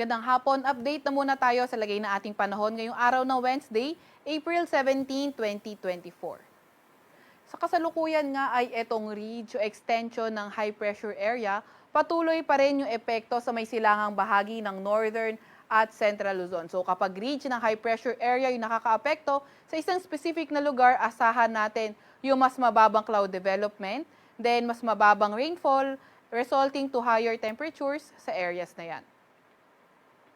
Magandang hapon. Update na muna tayo sa lagay na ating panahon ngayong araw ng Wednesday, April 17, 2024. Sa kasalukuyan nga ay etong ridge o extension ng high pressure area, patuloy pa rin yung epekto sa may silangang bahagi ng northern at central Luzon. So kapag ridge ng high pressure area yung nakakaapekto sa isang specific na lugar, asahan natin yung mas mababang cloud development, then mas mababang rainfall, resulting to higher temperatures sa areas na yan.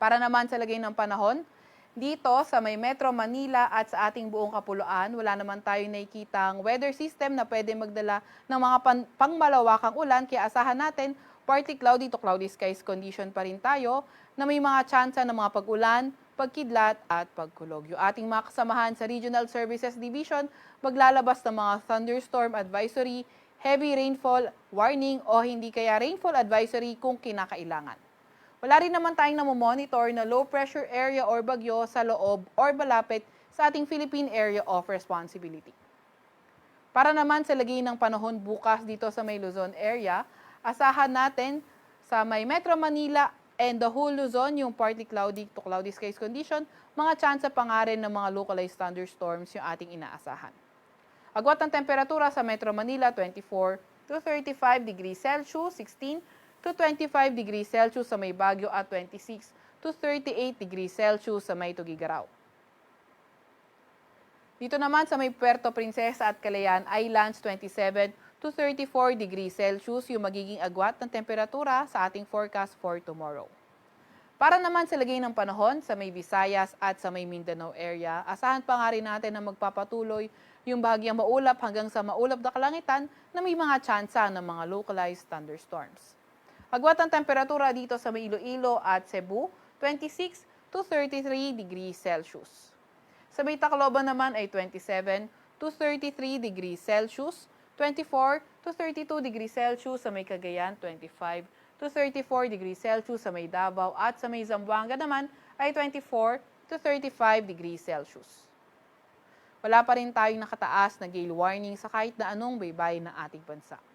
Para naman sa lagay ng panahon, dito sa may Metro Manila at sa ating buong kapuluan, wala naman tayong nakikitang weather system na pwede magdala ng mga pangmalawakang ulan, kaya asahan natin partly cloudy to cloudy skies condition pa rin tayo na may mga tsansa ng mga pag-ulan, pagkidlat at pagkulog. Yung ating mga kasamahan sa Regional Services Division maglalabas ng mga thunderstorm advisory, heavy rainfall warning o hindi kaya rainfall advisory kung kinakailangan. Wala rin naman tayong namomonitor na low pressure area or bagyo sa loob or malapit sa ating Philippine Area of Responsibility. Para naman sa lagay ng panahon bukas dito sa may Luzon area, asahan natin sa may Metro Manila and the whole Luzon yung partly cloudy to cloudy skies condition, mga tsansa pa nga rin ng mga localized thunderstorms yung ating inaasahan. Agwat ng temperatura sa Metro Manila 24 to 35 degrees Celsius, 16 to 25 degrees Celsius sa may Baguio at 26 to 38 degrees Celsius sa may Tugigaraw. Dito naman sa may Puerto Princesa at Calayan Islands, 27 to 34 degrees Celsius yung magiging agwat ng temperatura sa ating forecast for tomorrow. Para naman sa lagay ng panahon sa may Visayas at sa may Mindanao area, asahan pa nga rin natin na magpapatuloy yung bahagyang maulap hanggang sa maulap na kalangitan na may mga tsansa ng mga localized thunderstorms. Agwat ang temperatura dito sa may Iloilo at Cebu, 26 to 33 degrees Celsius. Sa may Tacloban naman ay 27 to 33 degrees Celsius, 24 to 32 degrees Celsius sa may Cagayan, 25 to 34 degrees Celsius sa may Davao at sa may Zamboanga naman ay 24 to 35 degrees Celsius. Wala pa rin tayong nakataas na gale warning sa kahit na anong baybay ng ating bansa.